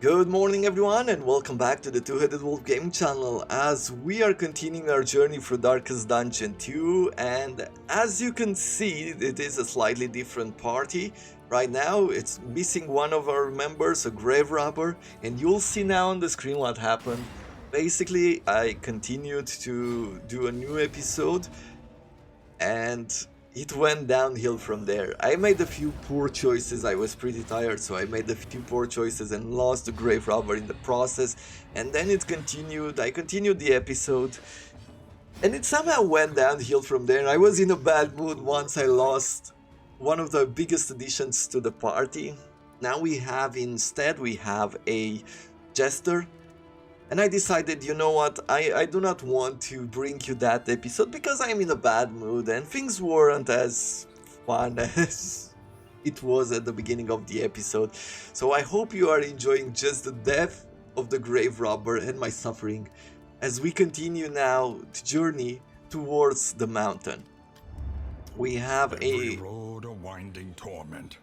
Good morning everyone and welcome back to the Two-Headed Wolf Gaming channel as we are continuing our journey through Darkest Dungeon 2, and as you can see it is a slightly different party. Right now it's missing one of our members, a grave robber, and you'll see now on the screen what happened. Basically I continued to do a new episode and it went downhill from there. I made a few poor choices. I was pretty tired, so I made a few poor choices and lost the grave robber in the process. And then it continued. I continued the episode, and it somehow went downhill from there. I was in a bad mood once I lost one of the biggest additions to the party. Now we have a jester. And I decided, you know what, I do not want to bring you that episode because I'm in a bad mood and things weren't as fun as it was at the beginning of the episode. So I hope you are enjoying just the death of the grave robber and my suffering as we continue now to journey towards the mountain. We have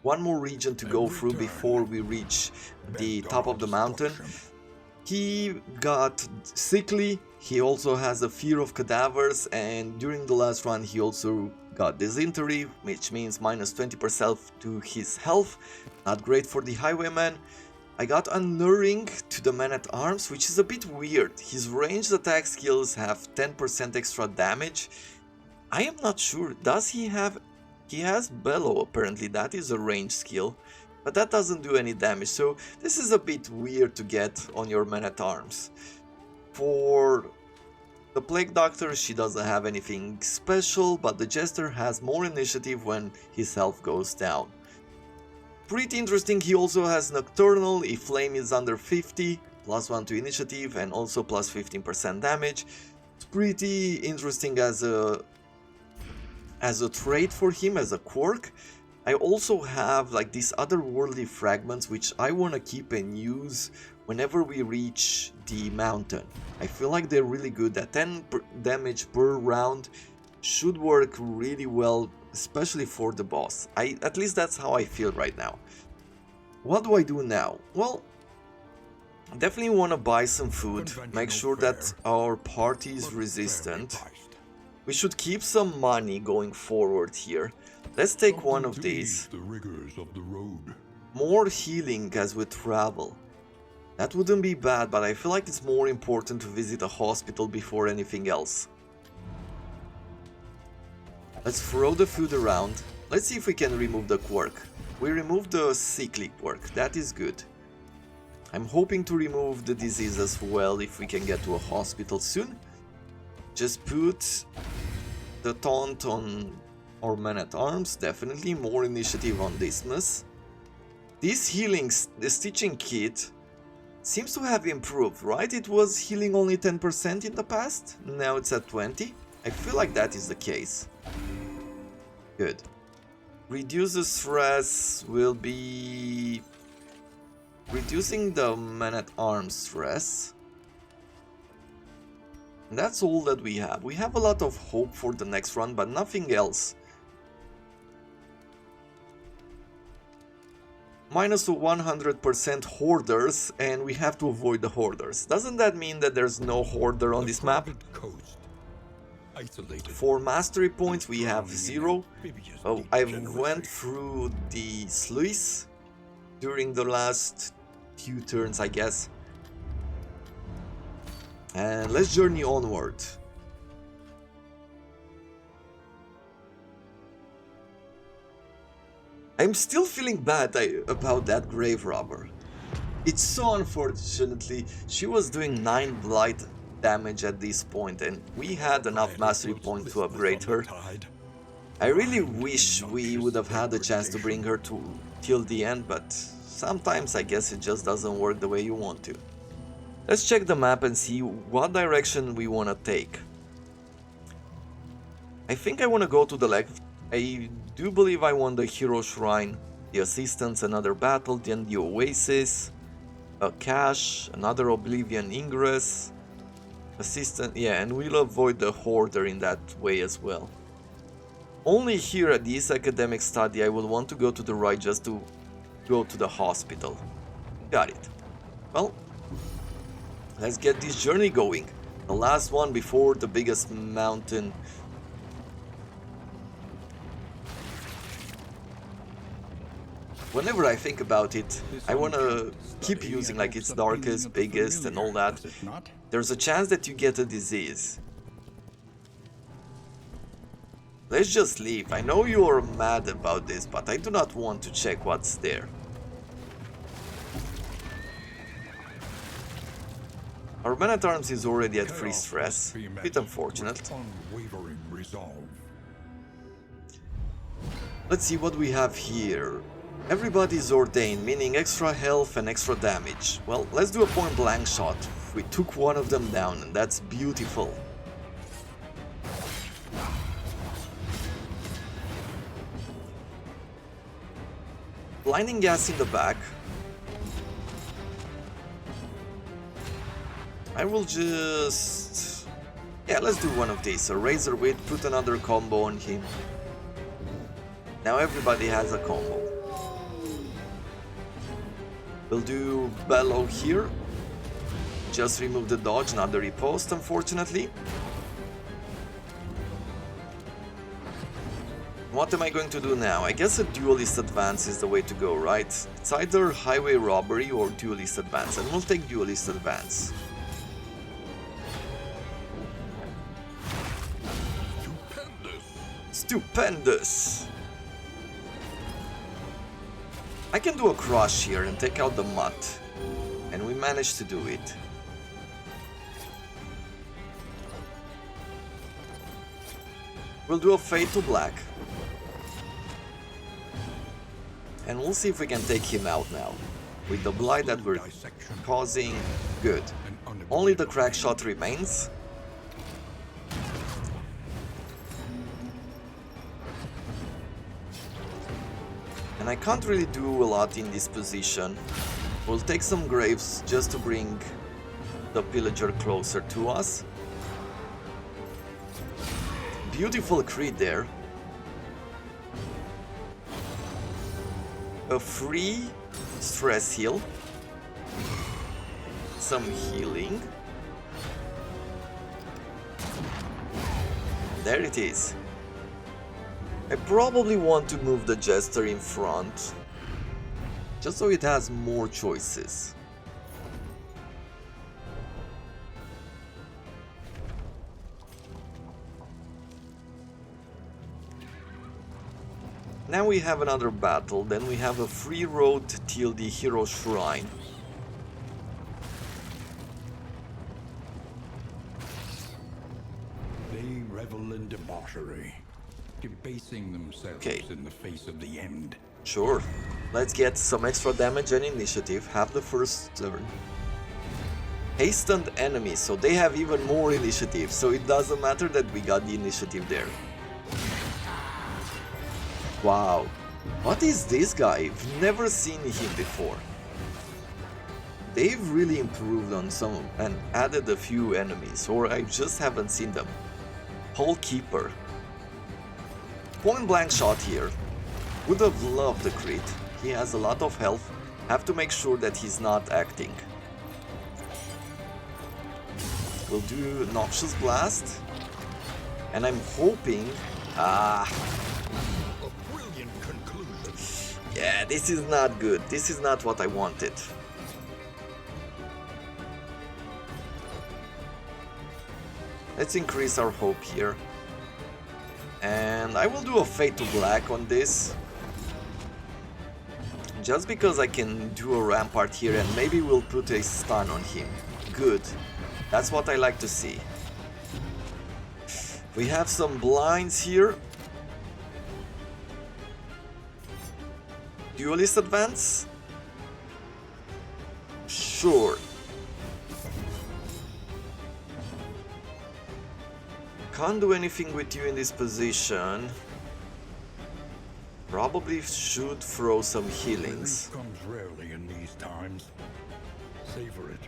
one more region to go through before we reach the top of the mountain. He got sickly, he also has a fear of cadavers, and during the last run he also got dysentery, which means minus 20% to his health. Not great for the highwayman. I got unnerving to the man-at-arms, which is a bit weird. His ranged attack skills have 10% extra damage. I am not sure, does he have... He has bellow apparently, that is a ranged skill. But that doesn't do any damage, so this is a bit weird to get on your man-at-arms. For the Plague Doctor, she doesn't have anything special, but the Jester has more initiative when his health goes down. Pretty interesting, he also has Nocturnal if flame is under 50, plus 1 to initiative and also plus 15% damage. It's pretty interesting as a trait for him, as a quirk. I also have like these otherworldly fragments which I want to keep and use whenever we reach the mountain. I feel like they're really good. That 10 damage per round should work really well, especially for the boss. At least that's how I feel right now. What do I do now? Well, definitely want to buy some food, make sure that our party is resistant. We should keep some money going forward here. Let's take one of these. More healing as we travel. That wouldn't be bad, but I feel like it's more important to visit a hospital before anything else. Let's throw the food around. Let's see if we can remove the quirk. We removed the sickly quirk, that is good. I'm hoping to remove the disease as well if we can get to a hospital soon. Just put the taunt on our man-at-arms, definitely more initiative on Dismas. This healing, the stitching kit, seems to have improved, right? It was healing only 10% in the past, now it's at 20. I feel like that is the case. Good. Reduce the stress will be reducing the man-at-arms stress. And that's all that we have. We have a lot of hope for the next run, but nothing else. Minus 100% hoarders, and we have to avoid the hoarders. Doesn't that mean that there's no hoarder on this map? For mastery points we have 0. Oh, I went through the sluice during the last few turns, I guess. And let's journey onward. I'm still feeling bad about that grave robber. It's so unfortunately, she was doing 9 blight damage at this point and we had enough mastery points to upgrade her. I really wish we would have had a chance to bring her till the end, but sometimes I guess it just doesn't work the way you want to. Let's check the map and see what direction we want to take. I think I want to go to the left. I do believe I want the Hero Shrine, the Assistance, another battle, then the Oasis, a cache, another Oblivion Ingress, Assistant, yeah, and we'll avoid the Hoarder in that way as well. Only here at this academic study I will want to go to the right just to go to the hospital. Got it. Well, let's get this journey going. The last one before the biggest mountain. Whenever I think about it, I wanna keep using like its darkest, biggest and all that. There's a chance that you get a disease. Let's just leave. I know you're mad about this, but I do not want to check what's there. Our man-at-arms is already at free stress. Bit unfortunate. Let's see what we have here. Everybody's ordained, meaning extra health and extra damage. Well, let's do a point-blank shot. We took one of them down, and that's beautiful. Blinding gas in the back. I will just... yeah, let's do one of these. A razor wit, put another combo on him. Now everybody has a combo. We'll do bellow here. Just remove the dodge, not the riposte, unfortunately. What am I going to do now? I guess a duelist advance is the way to go, right? It's either highway robbery or duelist advance, and we'll take duelist advance. Stupendous! I can do a crush here and take out the mutt, and we managed to do it. We'll do a fade to black. And we'll see if we can take him out now. With the blight that we're causing, good. Only the crack shot remains. And I can't really do a lot in this position. We'll take some graves just to bring the pillager closer to us. Beautiful crit there. A free stress heal. Some healing. There it is. I probably want to move the Jester in front, just so it has more choices. Now we have another battle, then we have a free road till the Hero Shrine. They revel in debauchery, debasing themselves in the face of the end. Sure. Let's get some extra damage and initiative, have the first turn. Hastened enemies, so they have even more initiative, so it doesn't matter that we got the initiative there. Wow, what is this guy? I've never seen him before. They've really improved on some and added a few enemies, or I just haven't seen them. Hole Keeper. Point blank shot here. Would have loved the crit. He has a lot of health. Have to make sure that he's not acting. We'll do Noxious Blast. And I'm hoping... yeah, this is not good. This is not what I wanted. Let's increase our hope here. And I will do a fade to black on this. Just because I can do a rampart here and maybe we'll put a stun on him. Good. That's what I like to see. We have some blinds here. Duelist advance? Sure. Can't do anything with you in this position. Probably should throw some healings. Relief comes rarely in these times. Savor it.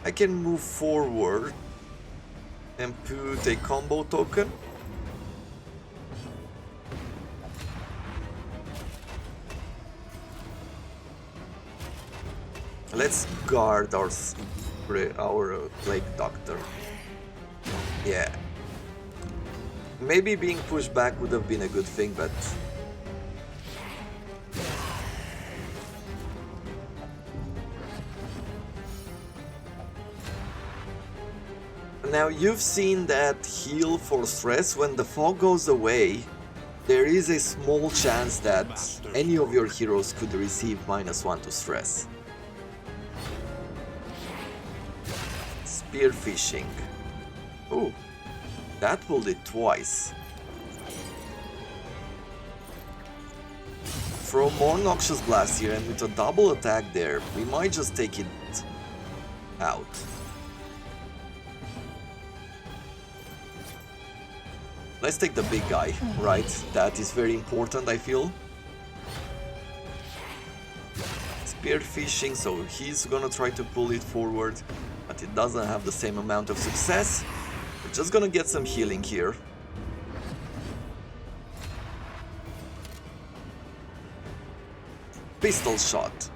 I can move forward and put a combo token. Let's guard our Plague Doctor. Yeah. Maybe being pushed back would have been a good thing, but... Now, you've seen that heal for stress. When the fog goes away, there is a small chance that any of your heroes could receive -1 to stress. Spearfishing. Oh, that pulled it twice. Throw more Noxious Blast here, and with a double attack there, we might just take it out. Let's take the big guy, right? That is very important, I feel. Spearfishing, so he's gonna try to pull it forward, but it doesn't have the same amount of success. We're just gonna get some healing here. Pistol shot.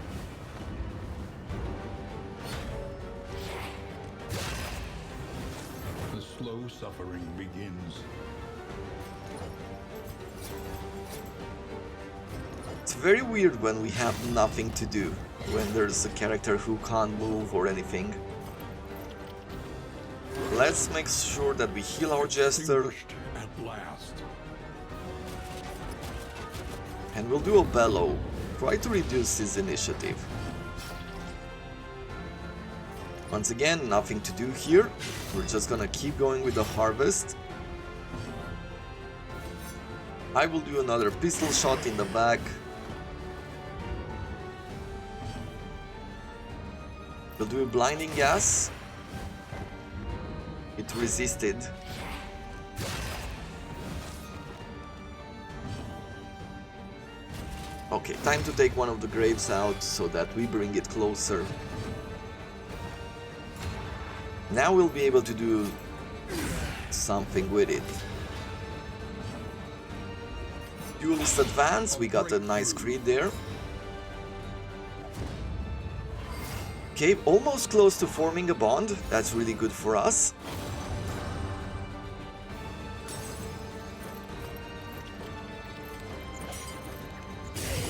The slow suffering begins. It's very weird when we have nothing to do, when there's a character who can't move or anything. Let's make sure that we heal our Jester. At last. And we'll do a bellow. Try to reduce his initiative. Once again, nothing to do here. We're just gonna keep going with the harvest. I will do another pistol shot in the back. We'll do a blinding gas. It resisted. Okay, time to take one of the graves out so that we bring it closer. Now we'll be able to do something with it. Duelist advance, we got a nice crit there. Okay, almost close to forming a bond. That's really good for us.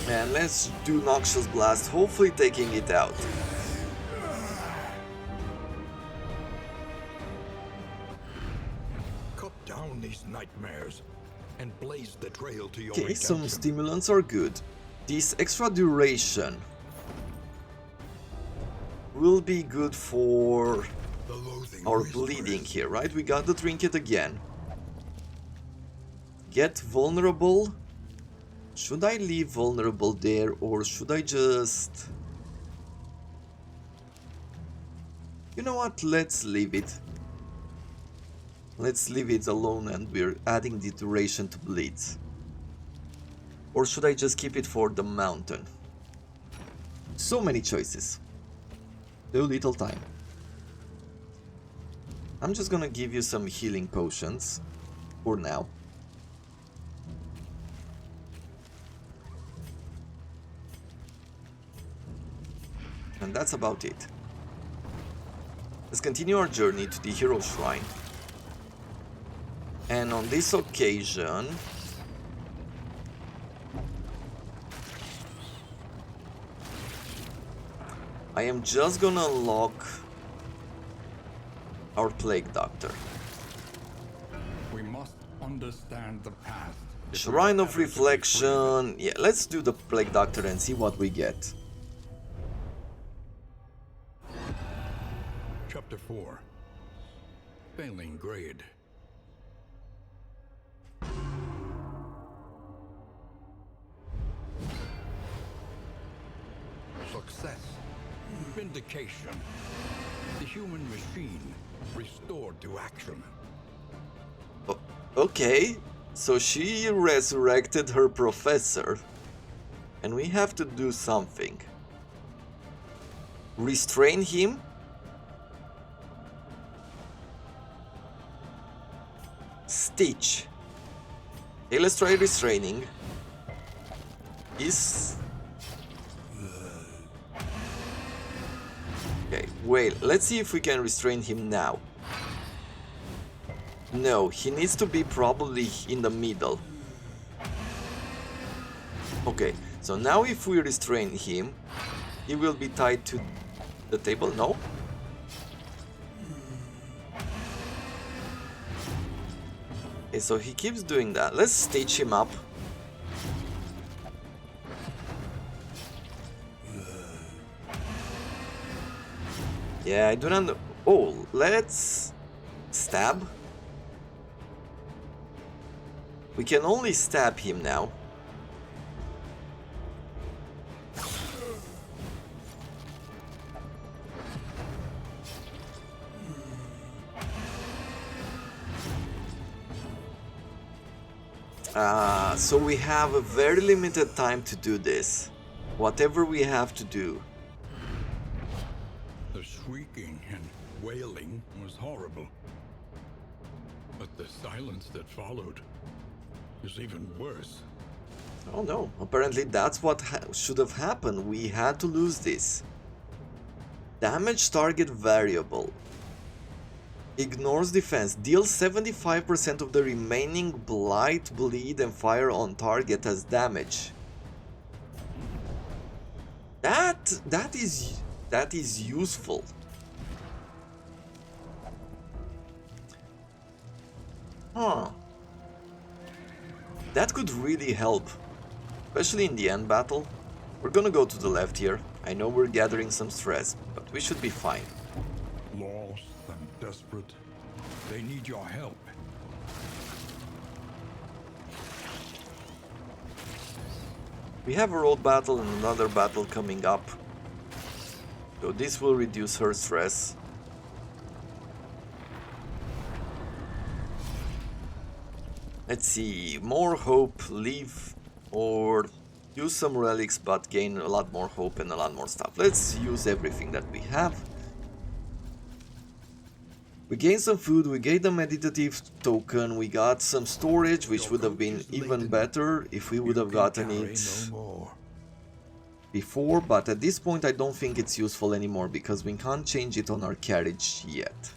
And let's do Noxious Blast, hopefully taking it out. Cut down these nightmares and blaze the trail to your Okay, some redemption. stimulants are good. This extra duration will be good for The loathing our whispers. bleeding here, right? We got the trinket again. Get vulnerable. Should I leave vulnerable there, or should I just... You know what? Let's leave it. Let's leave it alone, and we're adding the duration to bleed. Or should I just keep it for the mountain? So many choices. Too little time. I'm just gonna give you some healing potions for now. And that's about it. Let's continue our journey to the Hero Shrine. And on this occasion, I am just gonna unlock our Plague Doctor. We must understand the past. Shrine of Reflection. Yeah, let's do the Plague Doctor and see what we get. Chapter 4. Failing grade. Success. Vindication. The human machine restored to action. Okay, so she resurrected her professor, and we have to do something. Restrain him? Stitch. Okay, let's try restraining. Wait, let's see if we can restrain him now. No, he needs to be probably in the middle. Okay, so now if we restrain him, he will be tied to the table, no? Okay, so he keeps doing that. Let's stitch him up. Yeah, I do not know. Oh, let's stab. We can only stab him now. So we have a very limited time to do this. Whatever we have to do. The shrieking and wailing was horrible. But the silence that followed is even worse. Oh no, apparently that's what should have happened. We had to lose this. Damage target variable. Ignores defense. Deals 75% of the remaining blight, bleed and fire on target as damage. That is useful. Huh. That could really help, especially in the end battle. We're gonna go to the left here. I know we're gathering some stress, but we should be fine. Lost and desperate. They need your help. We have a road battle and another battle coming up. So this will reduce her stress. Let's see, more hope, leave, or use some relics but gain a lot more hope and a lot more stuff. Let's use everything that we have. We gained some food, we gained a meditative token, we got some storage, which would have been even better if we would have gotten it before, but at this point I don't think it's useful anymore because we can't change it on our carriage yet.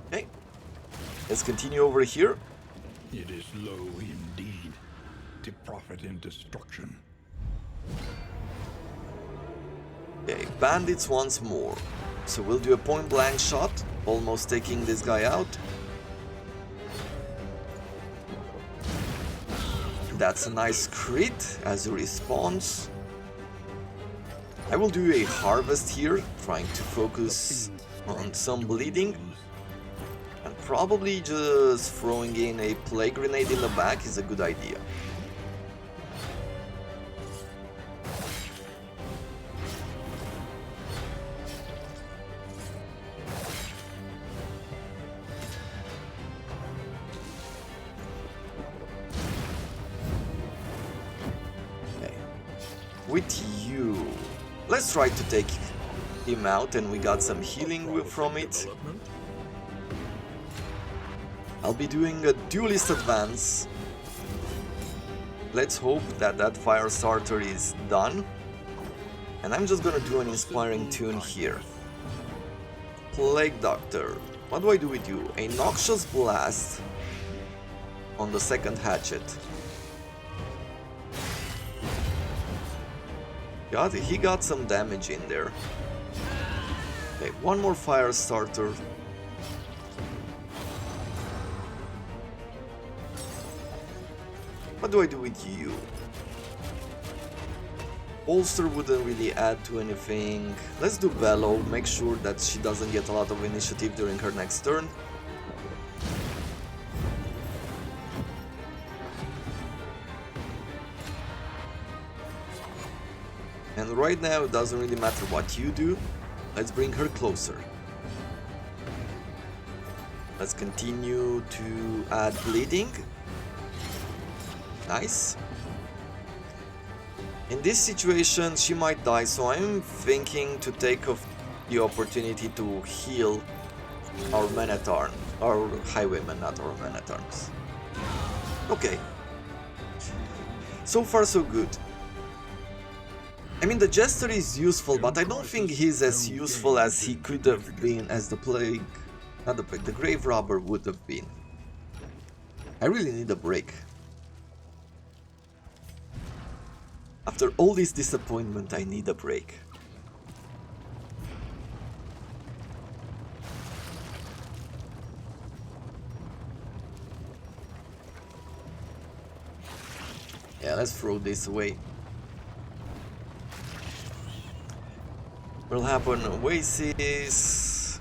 Okay, let's continue over here. It is low indeed to profit in destruction. Okay, bandits once more. So we'll do a point blank shot, almost taking this guy out. That's a nice crit as a response. I will do a harvest here, trying to focus on some bleeding. And probably just throwing in a plague grenade in the back is a good idea. With you, let's try to take him out, and we got some healing from it. I'll be doing a duelist advance. Let's hope that that fire starter is done. And I'm just gonna do an inspiring tune here. Plague Doctor. What do I do with you? A noxious blast on the second hatchet. He got some damage in there. Okay, one more fire starter. What do I do with you? Bolster wouldn't really add to anything. Let's do Bellow, make sure that she doesn't get a lot of initiative during her next turn. And right now it doesn't really matter what you do. Let's bring her closer. Let's continue to add bleeding. Nice. In this situation she might die, so I'm thinking to take the opportunity to heal our men-at-arms, our highwaymen, not our men-at-arms. Okay. So far so good. I mean, the Jester is useful, but I don't think he's as useful as he could have been, as the Plague... not the Plague, the Grave Robber would have been. I really need a break. After all this disappointment, I need a break. Yeah, let's throw this away. We'll have an Oasis.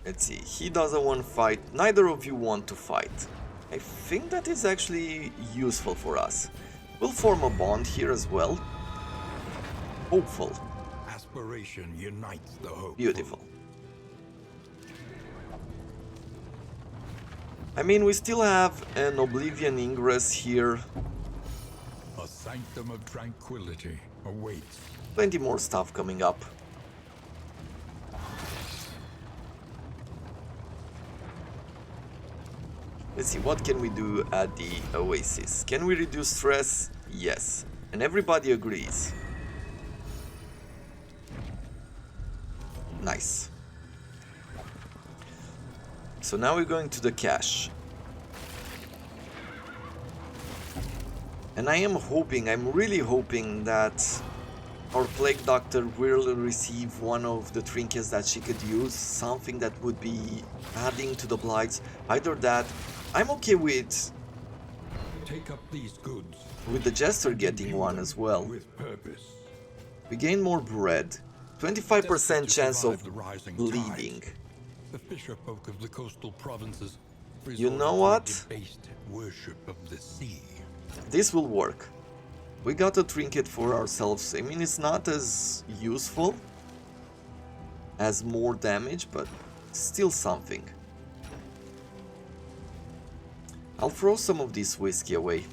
Let's see, he doesn't want to fight. Neither of you want to fight. I think that is actually useful for us. We'll form a bond here as well. Hopeful. Aspiration unites the hope. Beautiful. I mean, we still have an Oblivion Ingress here. A sanctum of tranquility awaits. Plenty more stuff coming up. Let's see, what can we do at the Oasis? Can we reduce stress? Yes. And everybody agrees. Nice. So now we're going to the cache. And I am hoping, I'm really hoping that our Plague Doctor will receive one of the trinkets that she could use. Something that would be adding to the blights. Either that, I'm okay with... Take up these goods. with the Jester getting one as well. With purpose. We gain more bread. 25% Desperate to chance of survive the rising bleeding. tide, the fisherfolk of the coastal provinces You know resorted to what? debased worship of the sea. This will work. We got a trinket for ourselves. I mean, it's not as useful as more damage, but still something. I'll throw some of this whiskey away.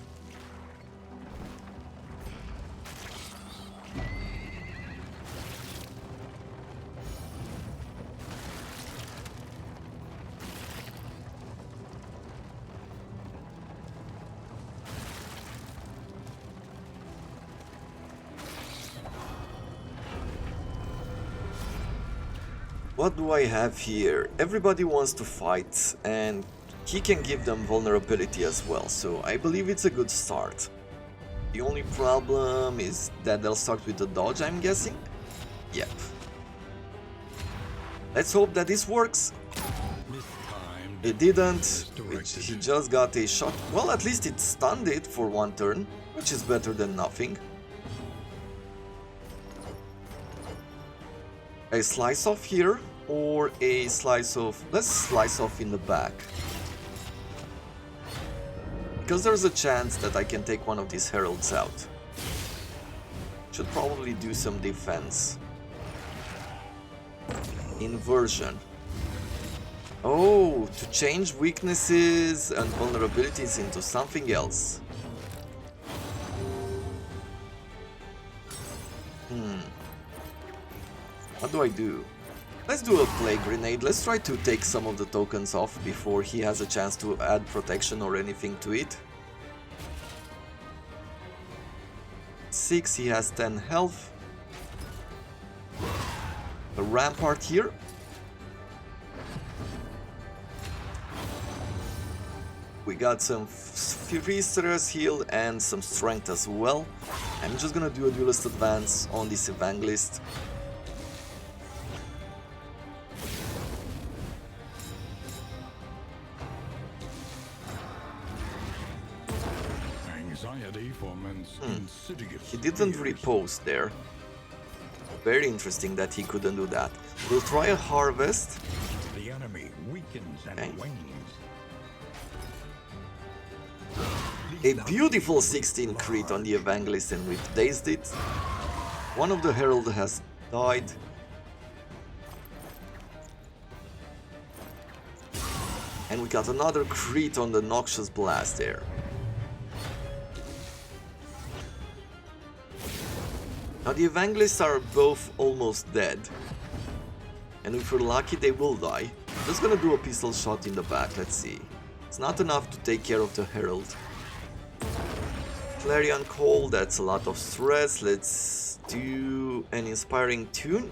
What do I have here? Everybody wants to fight, and he can give them vulnerability as well, so I believe it's a good start. The only problem is that they'll start with the dodge, I'm guessing? Yep. Let's hope that this works. Mistimed. It didn't. Misdirected. He just got a shot. Well, at least it stunned it for one turn, which is better than nothing. A slice off here, or a slice off... Let's slice off in the back. Because there's a chance that I can take one of these heralds out. Should probably do some defense. Inversion. Oh, to change weaknesses and vulnerabilities into something else. What do I do? Let's do a Plague Grenade. Let's try to take some of the tokens off before he has a chance to add protection or anything to it. 6, he has 10 health. A Rampart here. We got some free stress heal and some strength as well. I'm just gonna do a duelist advance on this Evangelist. Anxiety foments insidious He didn't fears. repose there. Very interesting that he couldn't do that. We'll try a Harvest. The enemy weakens and Okay. wanes. A beautiful 16 crit on the Evangelist, and we've dazed it. One of the Herald has died. And we got another crit on the Noxious Blast there. Now the Evangelists are both almost dead. And if we're lucky, they will die. I'm just gonna do a pistol shot in the back, let's see. It's not enough to take care of the Herald. Clarion Call, that's a lot of stress. Let's do an inspiring tune.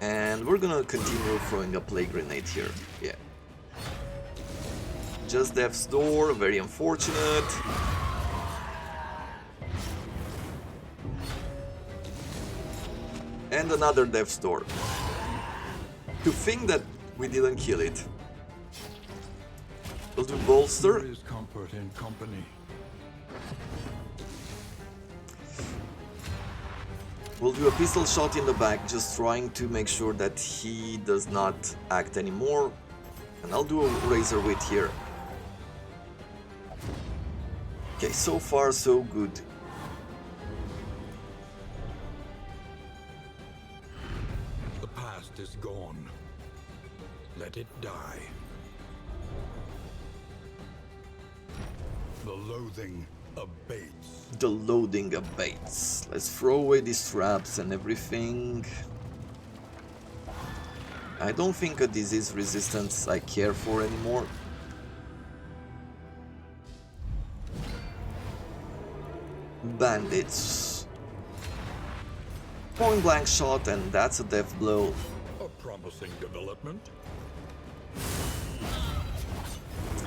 And we're gonna continue throwing a Plague Grenade here. Yeah. Just Death's Door, very unfortunate. And another Death's Door. To think that we didn't kill it. We'll do Bolster. There is comfort in company. We'll do a pistol shot in the back, just trying to make sure that he does not act anymore. And I'll do a Razor Wit here. Okay, so far so good. The past is gone. Let it die. The loathing abates. The loading abates. Let's throw away these traps and everything. I don't think a disease resistance I care for anymore. Bandits. Point blank shot, and that's a death blow. A promising development.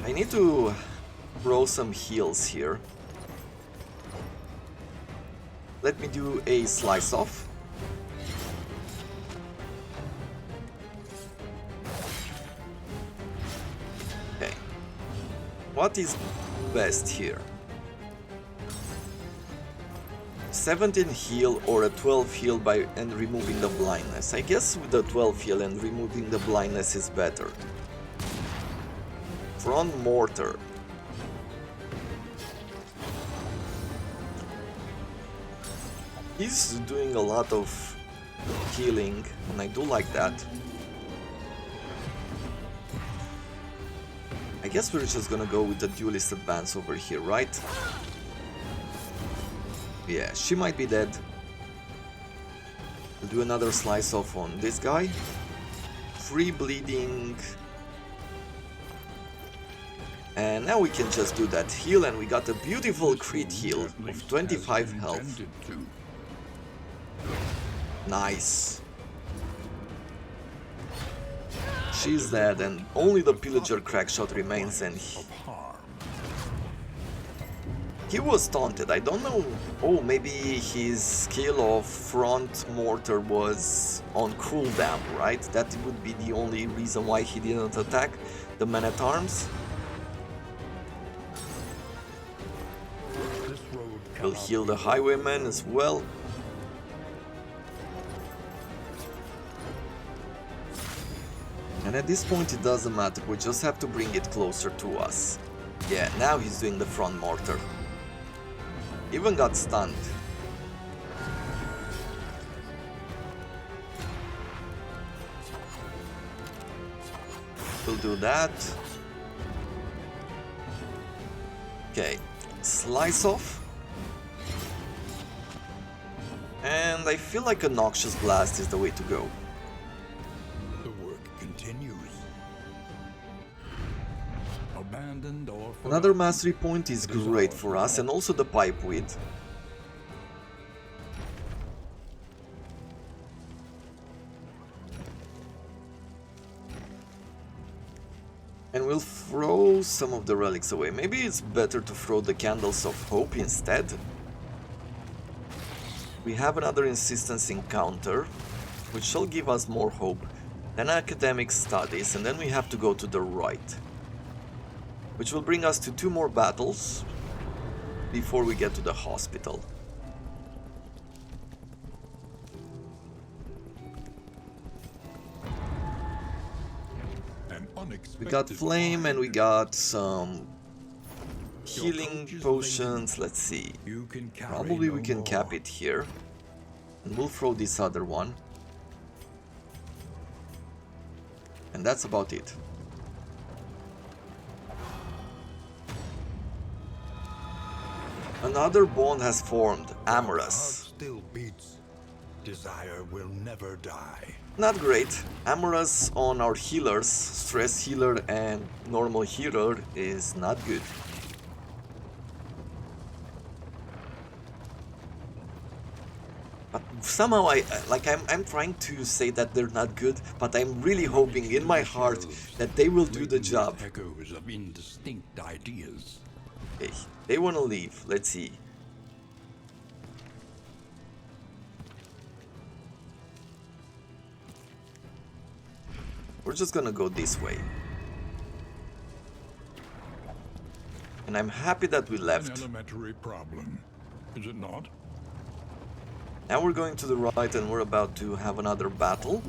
I need to throw some heals here. Let me do a slice off. Okay. What is best here? 17 heal or a 12 heal by and removing the blindness. I guess with the 12 heal and removing the blindness is better. Front Mortar. He's doing a lot of healing, and I do like that. I guess we're just gonna go with the Duelist Advance over here, right? Yeah, she might be dead. We'll do another slice off on this guy. Free bleeding. And now we can just do that heal, and we got a beautiful crit heal of 25 health. Nice. She's dead, and only the Pillager Crackshot remains, and he was taunted. I don't know. Oh, maybe his skill of Front Mortar was on cooldown, right? That would be the only reason why he didn't attack the Man-at-Arms. We'll heal the Highwayman as well. And at this point it doesn't matter, we just have to bring it closer to us. Yeah, now he's doing the Front Mortar. Even got stunned. We'll do that. Okay, slice off. And I feel like a Noxious Blast is the way to go. The work continues. Abandoned or Another mastery point is great for us, and also the Pipe Weed. And we'll throw some of the relics away. Maybe it's better to throw the Candles of Hope instead. We have another Insistence encounter, which shall give us more hope. Then Academic Studies, and then we have to go to the right, which will bring us to 2 more battles before we get to the hospital. We got Flame, and we got some healing potions. Let's see. Probably we can cap it here. And we'll throw this other one. And that's about it. Another bond has formed, Amorous. Still beats. Desire will never die. Not great. Amorous on our healers, stress healer and normal healer, is not good. But somehow I'm trying to say that they're not good, but I'm really hoping in my heart that they will do the job. Echoes of indistinct ideas. Okay, they want to leave. Let's see. We're just gonna go this way. And I'm happy that we An left. elementary problem, is it not? Now we're going to the right and we're about to have another battle.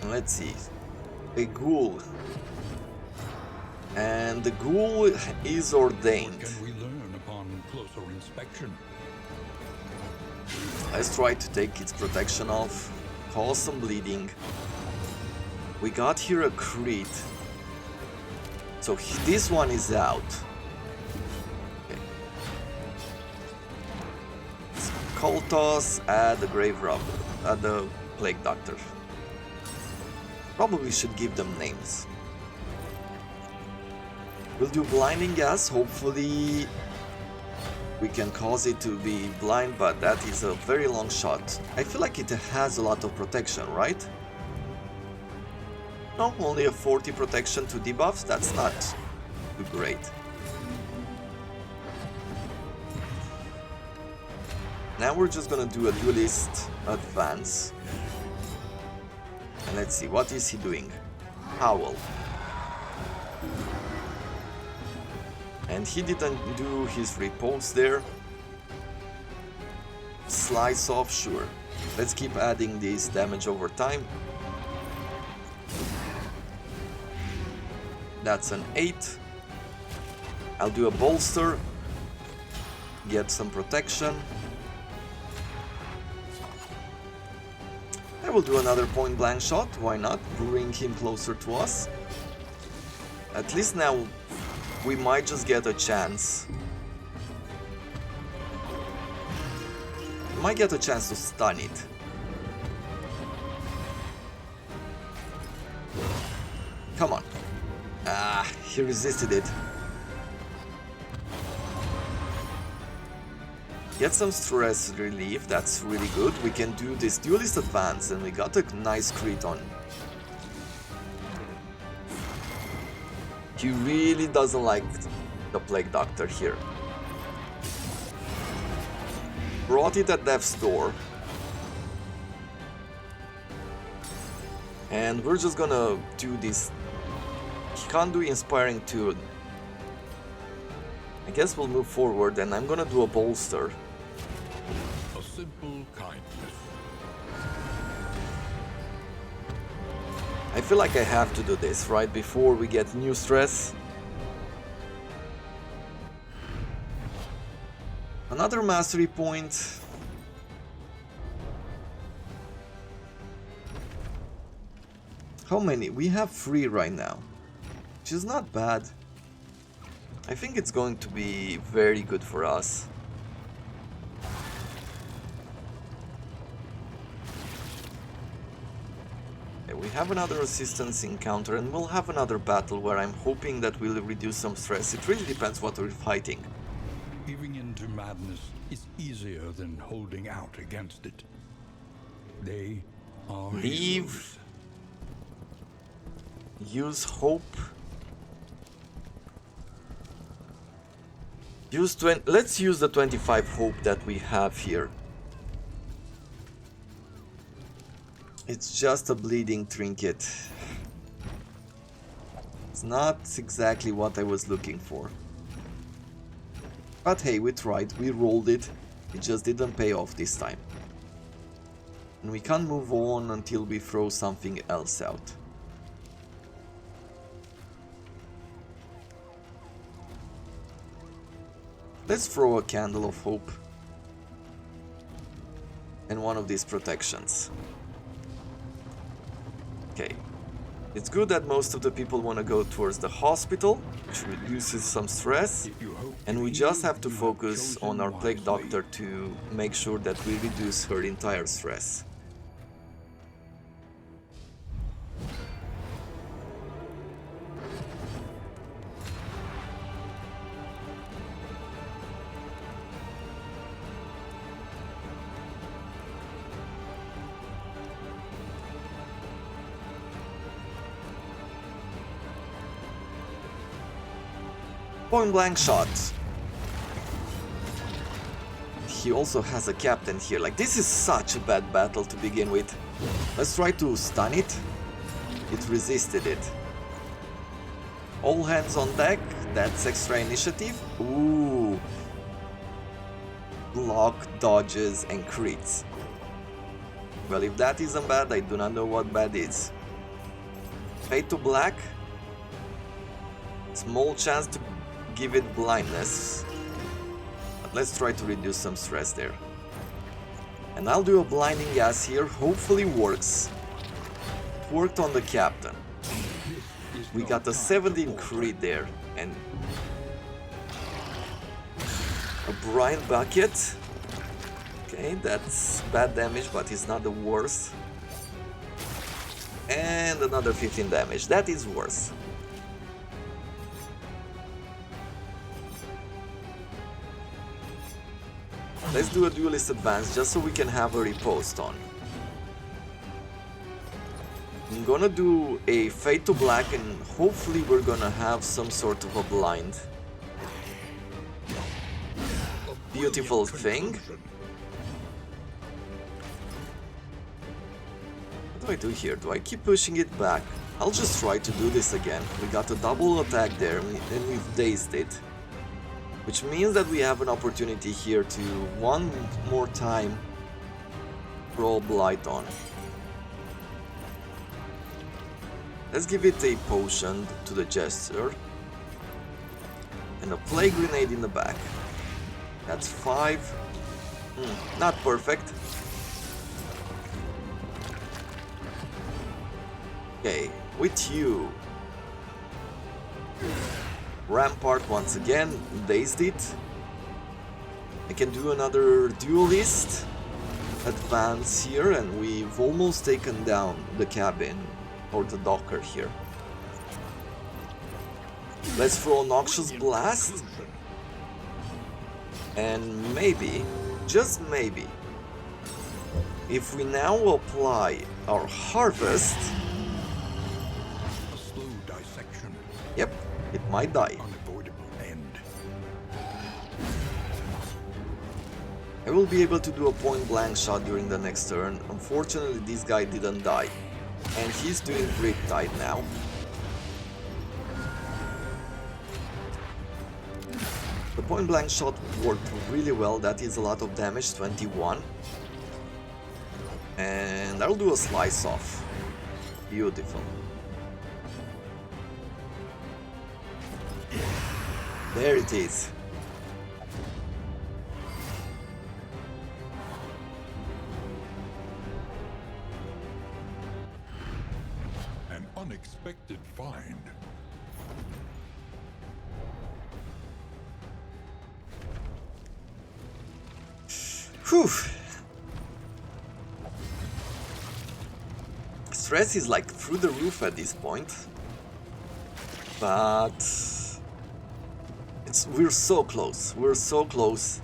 And let's see. A ghoul. And the ghoul is ordained. What can we learn upon closer inspection? Let's try to take its protection off, cause some bleeding. We got here a crit. So this one is out. Okay. Skull toss at the grave robber, at the plague doctor. Probably should give them names. We'll do blinding gas, hopefully we can cause it to be blind, but that is a very long shot. I feel like it has a lot of protection, right? No, only a 40 protection to debuffs, that's not too great. Now we're just gonna do a duelist advance. And let's see, what is he doing? Howl. And he didn't do his repose there. Slice off, sure. Let's keep adding this damage over time. That's an 8. I'll do a bolster. Get some protection. I will do another point blank shot, why not? Bring him closer to us. At least now we might just get a chance. We might get a chance to stun it. Come on. Ah, he resisted it. Get some stress relief, that's really good. We can do this duelist advance and we got a nice crit on. He really doesn't like the Plague Doctor here. Brought it at death's door. And we're just gonna do this. He can't do Inspiring Tune. I guess we'll move forward and I'm gonna do a bolster. A simple kindness. I feel like I have to do this right before we get new stress. Another mastery point. How many? We have 3 right now, which is not bad. I think it's going to be very good for us. We have another resistance encounter and we'll have another battle where I'm hoping that we'll reduce some stress. It really depends what we're fighting. Giving in to madness is easier than holding out against it. They are Leave. heroes. Use hope. Let's use the 25 hope that we have here. It's just a bleeding trinket. It's not exactly what I was looking for. But hey, we tried, we rolled it. It just didn't pay off this time. And we can't move on until we throw something else out. Let's throw a Candle of Hope. And one of these protections. Okay. It's good that most of the people want to go towards the hospital, which reduces some stress, and we just have to focus on our Plague Doctor to make sure that we reduce her entire stress. Point blank shot. He also has a captain here. Like, this is such a bad battle to begin with. Let's try to stun it. It resisted it. All hands on deck. That's extra initiative. Ooh. Block, dodges, and crits. Well, if that isn't bad, I do not know what bad is. Fade to black. Small chance to give it blindness, but let's try to reduce some stress there. And I'll do a blinding gas here, hopefully works. It worked on the captain. We got a 17 crit there, and a brine bucket. Okay, that's bad damage, but it's not the worst. And another 15 damage, that is worse. Let's do a duelist advance just so we can have a riposte on. I'm gonna do a fade to black and hopefully we're gonna have some sort of a blind. Beautiful thing. What do I do here? Do I keep pushing it back? I'll just try to do this again. We got a double attack there and we've dazed it. Which means that we have an opportunity here to one more time roll Blight on. Let's give it a potion to the Jester. And a Plague Grenade in the back. That's 5. Not perfect. Okay, with you. Rampart once again, dazed it. I can do another duelist advance here and we've almost taken down the cabin or the docker here. Let's throw Noxious Blast and maybe, just maybe, if we now apply our Harvest, A slow dissection. yep, it might die. Unavoidable end. I will be able to do a point blank shot during the next turn. Unfortunately, this guy didn't die. And he's doing Riptide now. The point blank shot worked really well. That is a lot of damage, 21. And I'll do a slice off. Beautiful. There it is. An unexpected find. Whew. Stress is like through the roof at this point. But we're so close. We're so close.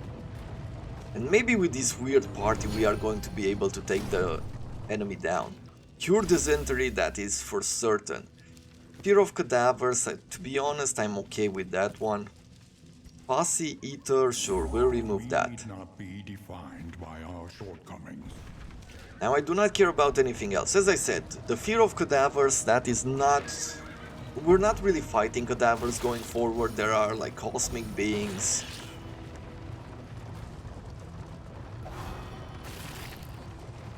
And maybe with this weird party we are going to be able to take the enemy down. Cure Dysentery, that is for certain. Fear of Cadavers, to be honest, I'm okay with that one. Posse Eater, sure, we'll remove that. We need not be defined by our shortcomings. Now I do not care about anything else. As I said, the Fear of Cadavers, that is not... We're not really fighting cadavers going forward. There are like cosmic beings.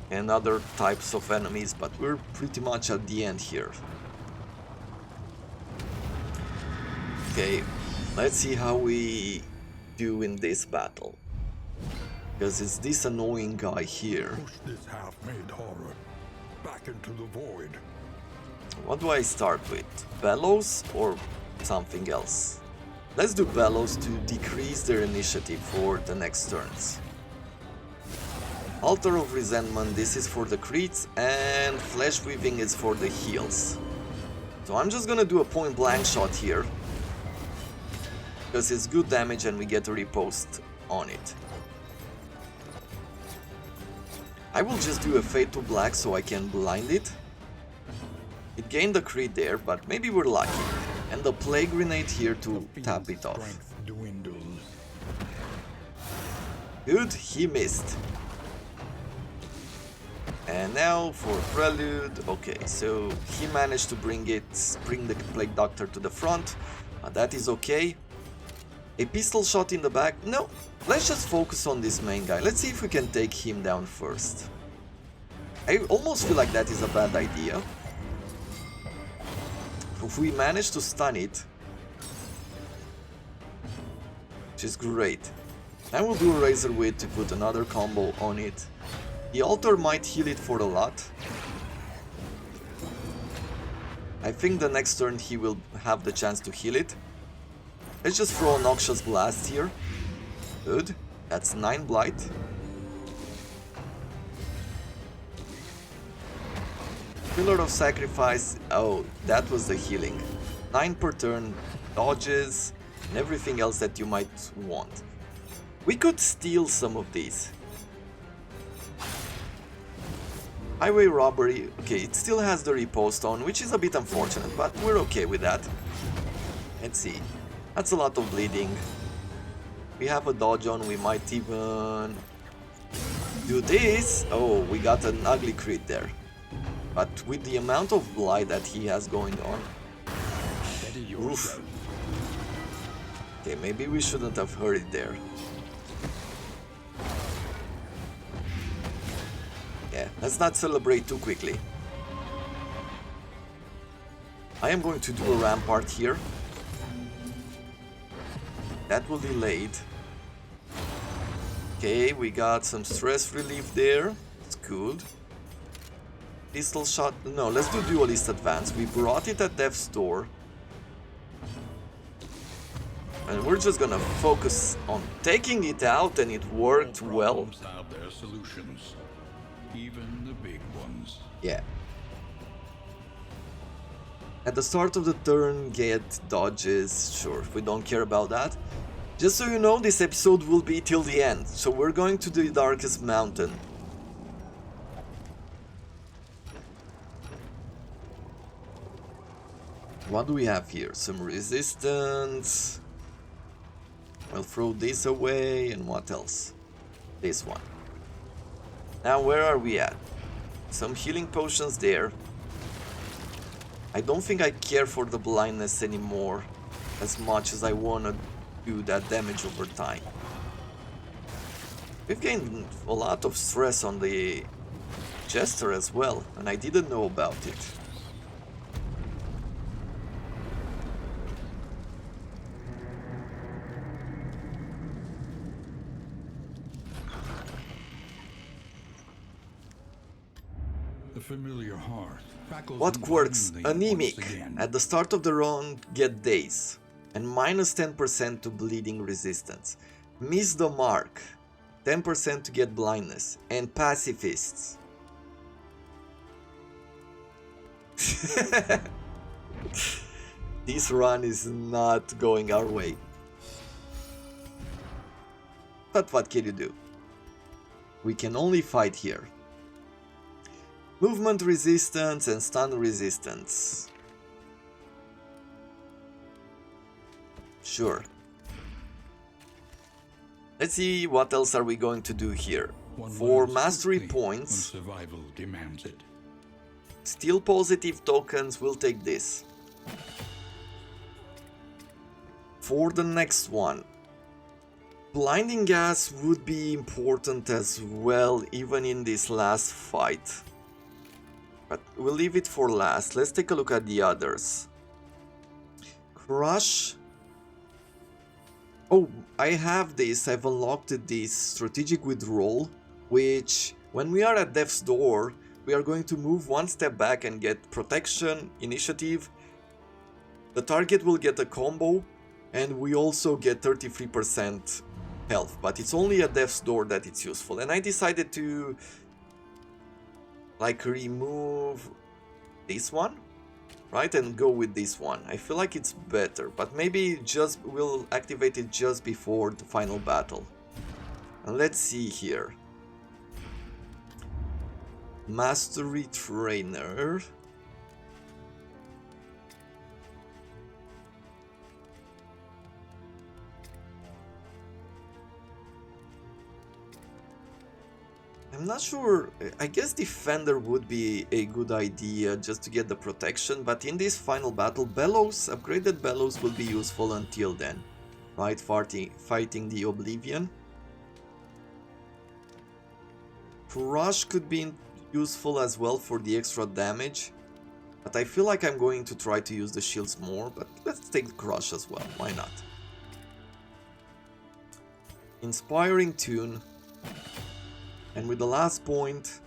And other types of enemies, but we're pretty much at the end here. Okay, let's see how we do in this battle. Because it's this annoying guy here. Push this half-made horror back into the void. What do I start with? Bellows or something else? Let's do Bellows to decrease their initiative for the next turns. Altar of Resentment, this is for the crits, and Flesh Weaving is for the heals. So I'm just gonna do a point blank shot here, because it's good damage and we get a riposte on it. I will just do a Fade to Black so I can blind it. It gained a crit there, but maybe we're lucky. And the Plague Grenade here to tap it off. Good, he missed. And now for Prelude. Okay, so he managed to bring the Plague Doctor to the front. That is okay. A pistol shot in the back? No, let's just focus on this main guy. Let's see if we can take him down first. I almost feel like that is a bad idea. If we manage to stun it, which is great. I will do a Razor Wit to put another combo on it. The altar might heal it for a lot. I think the next turn he will have the chance to heal it. Let's just throw a Noxious Blast here. Good. That's 9 Blight. Pillar of Sacrifice. Oh, that was the healing. 9 per turn, dodges, and everything else that you might want. We could steal some of these. Highway Robbery. Okay, it still has the riposte on, which is a bit unfortunate, but we're okay with that. Let's see. That's a lot of bleeding. We have a dodge on, we might even do this. Oh, we got an ugly crit there. But with the amount of blight that he has going on... Oof. Okay, maybe we shouldn't have hurried there. Yeah, let's not celebrate too quickly. I am going to do a Rampart here. That will delay it. Okay, we got some stress relief there. It's good. Pistol shot. No, let's do Duelist Advance. We brought it at Death's Door. And we're just gonna focus on taking it out, and it worked well. Have their solutions, even the big ones. Yeah. At the start of the turn, get dodges. Sure, we don't care about that. Just so you know, this episode will be till the end. So we're going to the Darkest Mountain. What do we have here? Some resistance. We'll throw this away, and what else? This one. Now where are we at? Some healing potions there. I don't think I care for the blindness anymore as much as I want to do that damage over time. We've gained a lot of stress on the Jester as well, and I didn't know about it. Familiar hearth. What quirks? Anemic. At the start of the round, get Daze. And minus 10% to bleeding resistance. Miss the mark. 10% to get blindness. And pacifists. This run is not going our way. But what can you do? We can only fight here. Movement resistance and stun resistance. Sure. Let's see what else are we going to do here. For mastery points, survival demands it. Steal positive tokens, we'll take this. For the next one, blinding gas would be important as well, even in this last fight. But we'll leave it for last. Let's take a look at the others. Crush. Oh, I have this. I've unlocked this strategic withdrawal, which when we are at Death's Door, we are going to move one step back and get protection, initiative. The target will get a combo, and we also get 33% health, but it's only at Death's Door that it's useful. And I decided to like remove this one, right, and go with this one. I feel like it's better, but maybe just we'll activate it just before the final battle. And let's see here. Mastery Trainer. I'm not sure, I guess Defender would be a good idea just to get the protection, but in this final battle, Bellows, upgraded Bellows will be useful until then, right? Fighting the Oblivion. Crush could be useful as well for the extra damage, but I feel like I'm going to try to use the shields more, but let's take Crush as well, why not? Inspiring Tune. And with the last point,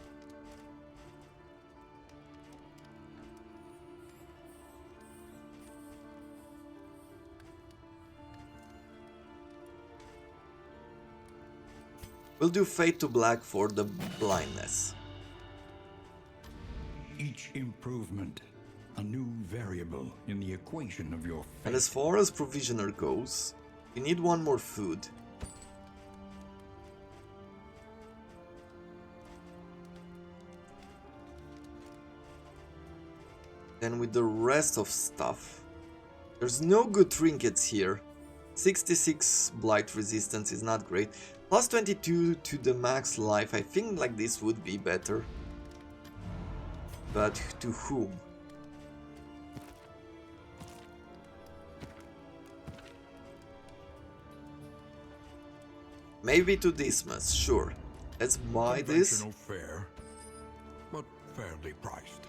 we'll do Fade to Black for the blindness. Each improvement, a new variable in the equation of your fate. And as far as Provisioner goes, we need one more food. And with the rest of stuff, there's no good trinkets here. 66 blight resistance is not great. Plus 22 to the max life. I think like this would be better. But to whom? Maybe to Dismas, sure. Let's buy this. Conventional fare, but fairly priced.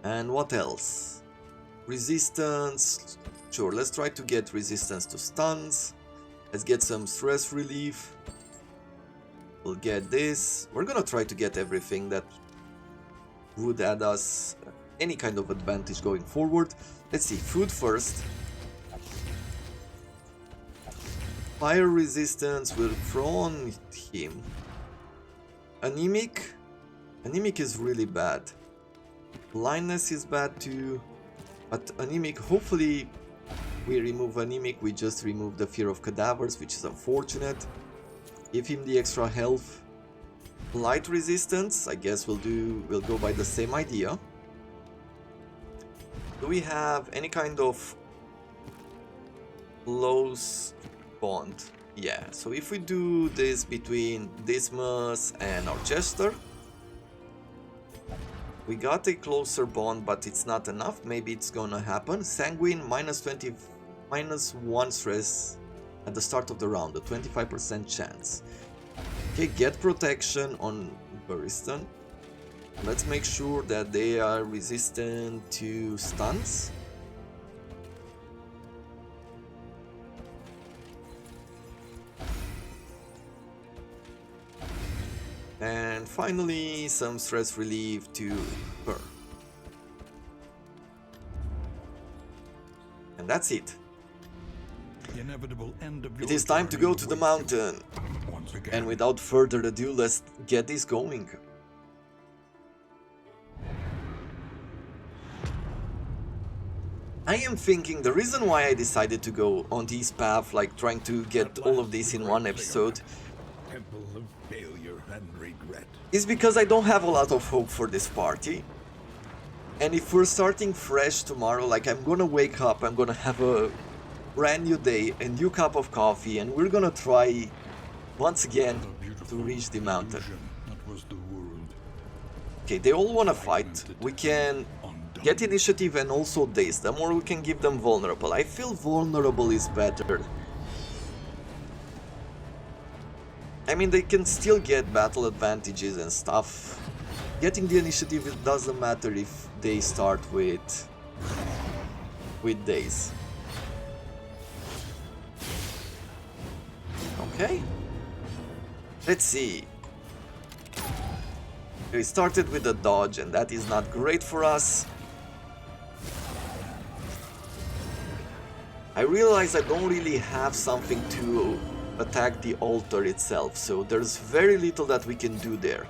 And what else? Resistance. Sure, let's try to get resistance to stuns. Let's get some stress relief. We'll get this. We're gonna try to get everything that would add us any kind of advantage going forward. Let's see, food first. Fire resistance will throw on him. Anemic. Anemic is really bad. Blindness is bad too, but anemic, hopefully we remove anemic, we just remove the fear of cadavers, which is unfortunate. Give him the extra health. Light resistance, I guess we'll go by the same idea. Do we have any kind of close bond? Yeah, so if we do this between Dismas and our Jester, we got a closer bond, but it's not enough. Maybe it's gonna happen. Sanguine, minus 20, minus 1 stress at the start of the round, a 25% chance. Okay, get protection on Buristan. Let's make sure that they are resistant to stuns. And finally, some stress relief to her. And that's it. The inevitable end of It your is time to journey go to the waits mountain. you once again. And without further ado, let's get this going. I am thinking the reason why I decided to go on this path, like trying to get all of this in one episode, Temple of failure and regret. is because I don't have a lot of hope for this party. And if we're starting fresh tomorrow, like I'm gonna wake up, I'm gonna have a brand new day, a new cup of coffee, and we're gonna try once again to reach the mountain. That was the world. Okay, they all wanna fight. We can Undone. get initiative and also daze them, or we can give them vulnerable. I feel vulnerable is better. I mean, they can still get battle advantages and stuff. Getting the initiative, it doesn't matter if they start with daze. Okay. Let's see. We started with a dodge, and that is not great for us. I realize I don't really have something to attack the altar itself, so there's very little that we can do there.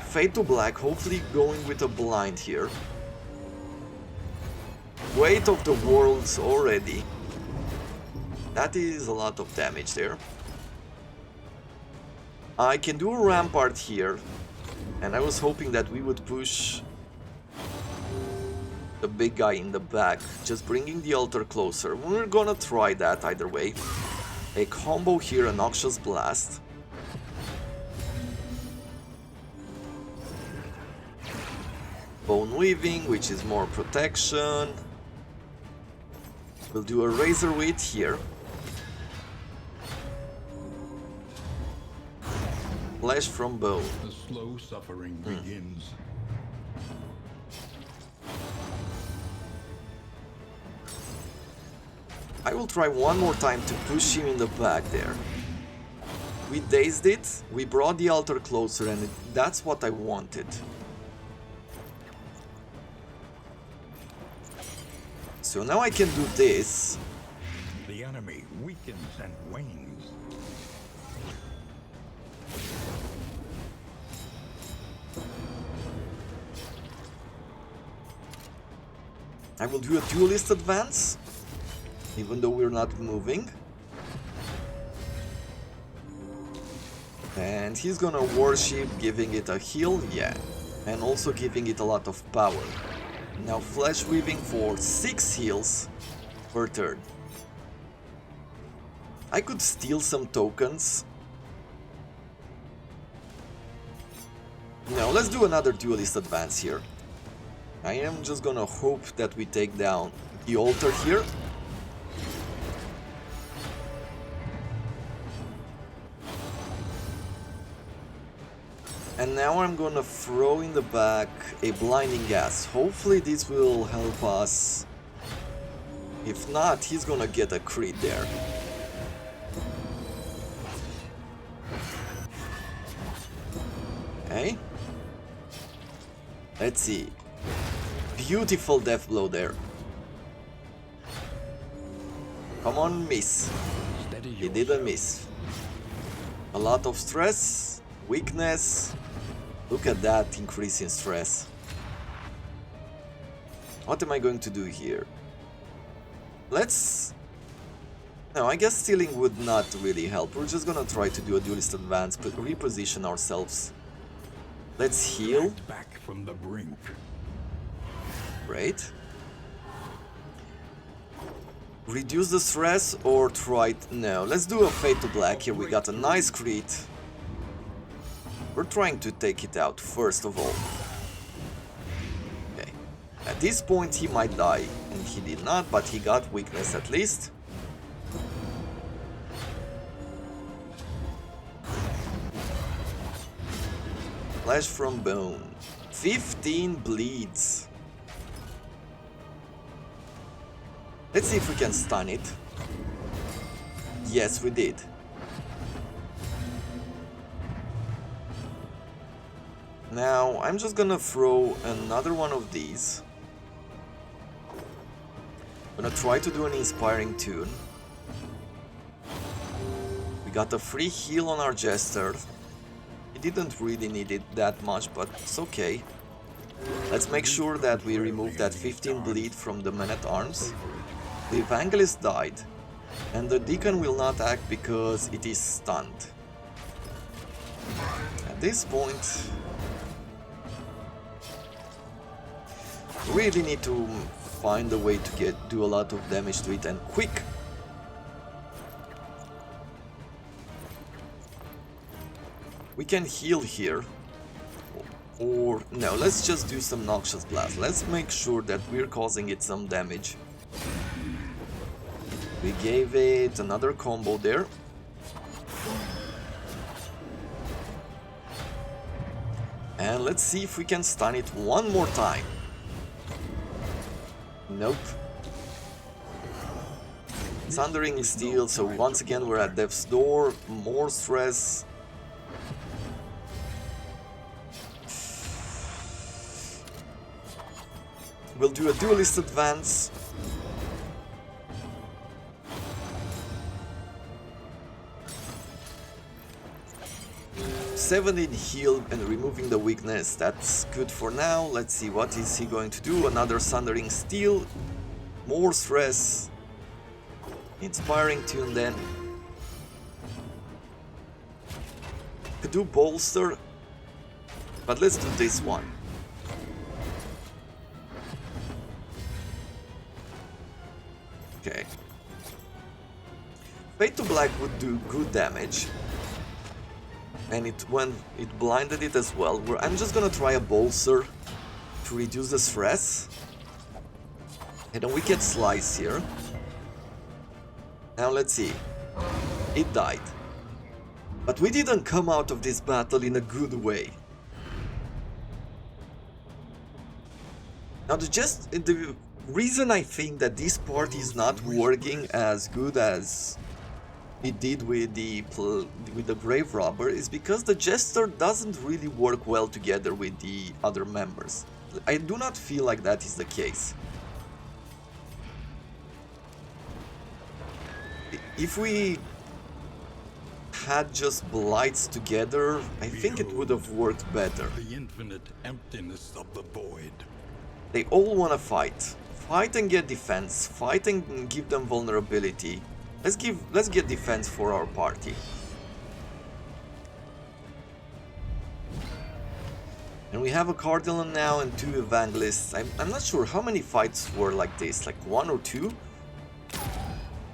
Fade to black, hopefully going with a blind here. Weight of the worlds already. That is a lot of damage there. I can do a rampart here, and I was hoping that we would push the big guy in the back, just bringing the altar closer. We're gonna try that either way. A combo here, a Noxious Blast. Bone Weaving, which is more protection. We'll do a Razor Wit here. Flesh from Bone. The slow suffering begins. I will try one more time to push him in the back there. We dazed it, we brought the altar closer, and that's what I wanted. So now I can do this. The enemy weakens and wanes. I will do a duelist advance, even though we're not moving. And he's gonna worship, giving it a heal, yeah. And also giving it a lot of power. Now Flesh Weaving for 6 heals per turn. I could steal some tokens. Now let's do another duelist advance here. I am just gonna hope that we take down the altar here. And now I'm gonna throw in the back a blinding gas. Hopefully this will help us. If not, he's gonna get a crit there. Okay. Let's see. Beautiful death blow there. Come on, miss. He didn't miss. A lot of stress, weakness. Look at that increase in stress. What am I going to do here? Let's... No, I guess stealing would not really help. We're just gonna try to do a duelist advance, but reposition ourselves. Let's heal. Back from the brink. Great. Reduce the stress or try it... No, let's do a Fade to Black here. We got a nice crit. We're trying to take it out first of all. Okay. At this point he might die. And he did not, but he got weakness at least. Flesh from Bone. 15 bleeds. Let's see if we can stun it. Yes, we did. Now, I'm just gonna throw another one of these. Gonna try to do an inspiring tune. We got a free heal on our Jester. He didn't really need it that much, but it's okay. Let's make sure that we remove that 15 bleed from the Man-at-Arms. The Evangelist died, and the Deacon will not act because it is stunned. At this point, really need to find a way to do a lot of damage to it, and quick. We can heal here. Or no, let's just do some Noxious Blast. Let's make sure that we're causing it some damage. We gave it another combo there. And let's see if we can stun it one more time. Nope. Sundering Steel, so once again we're at death's door. More stress. We'll do a duelist advance. Seven in heal and removing the weakness. That's good for now. Let's see, what is he going to do? Another Sundering Steel. More stress. Inspiring Tune then. Could do Bolster. But let's do this one. Okay. Fade to Black would do good damage. And it blinded it as well. I'm just gonna try a Bolster to reduce the stress. And a Wicked Slice here. Now let's see. It died. But we didn't come out of this battle in a good way. Now the reason I think that this part is not working as good as it did with the Grave Robber is because the Jester doesn't really work well together with the other members. I do not feel like that is the case. If we had just Blights together, I think it would have worked better. The infinite emptiness of the void. They all want to fight. Fight and get defense. Fight and give them vulnerability. Let's get defense for our party. And we have a Cardinal now and 2 Evangelists. I'm not sure how many fights were like this, like 1 or 2?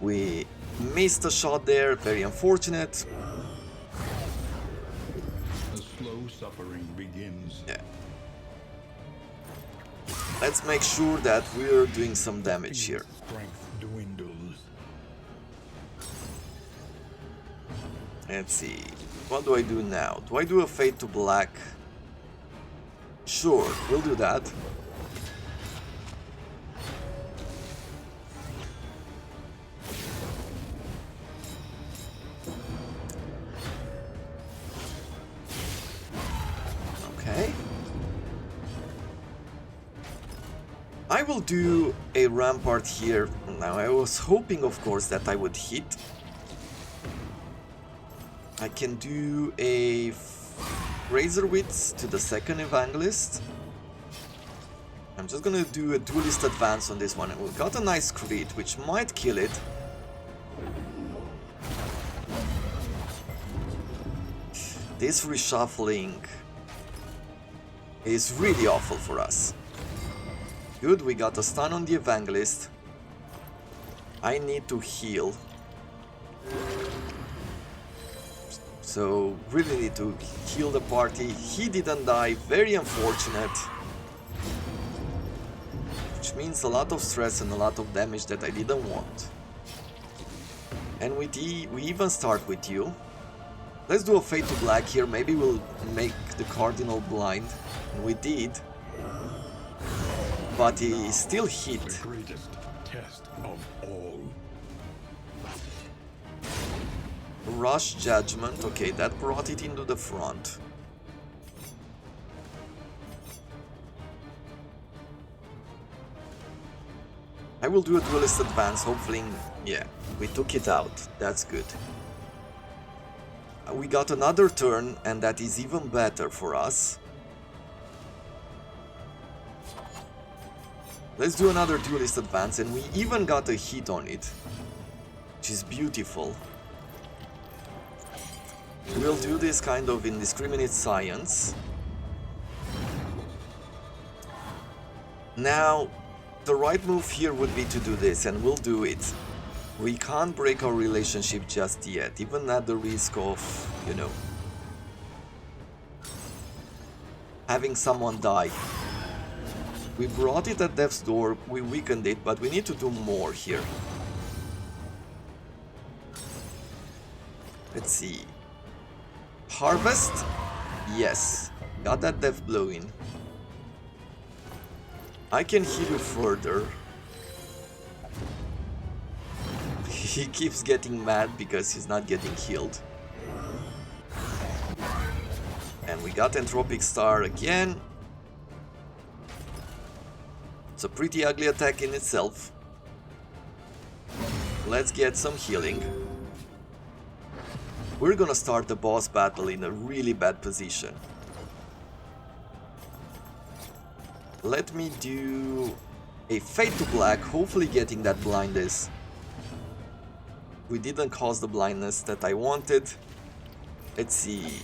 We missed a shot there, very unfortunate. The slow suffering begins. Yeah. Let's make sure that we're doing some damage here. Strength dwindles. Let's see. What do I do now? Do I do a Fade to Black? Sure, we'll do that. Okay. I will do a Rampart here. Now, I was hoping, of course, that I would hit. I can do a Razorwitz to the second Evangelist. I'm just gonna do a Duelist advance on this one. And we got a nice crit, which might kill it. This reshuffling is really awful for us. Good, we got a stun on the Evangelist. I need to heal. So, really need to heal the party. He didn't die, very unfortunate. Which means a lot of stress and a lot of damage that I didn't want. And we even start with you. Let's do a Fade to Black here, maybe we'll make the Cardinal blind. And we did. But he still hit. The greatest test of all. Rush Judgment, okay, that brought it into the front. I will do a Duelist advance, hopefully, yeah, we took it out, that's good. We got another turn, and that is even better for us. Let's do another Duelist advance, and we even got a hit on it, which is beautiful. We'll do this kind of indiscriminate science. Now, the right move here would be to do this, and we'll do it. We can't break our relationship just yet, even at the risk of, you know, having someone die. We brought it at death's door, we weakened it, but we need to do more here. Let's see. Harvest? Yes. Got that death blow in. I can heal you further. He keeps getting mad because he's not getting healed. And we got Entropic Star again. It's a pretty ugly attack in itself. Let's get some healing. We're gonna start the boss battle in a really bad position. Let me do a Fade to Black, hopefully getting that blindness. We didn't cause the blindness that I wanted. Let's see.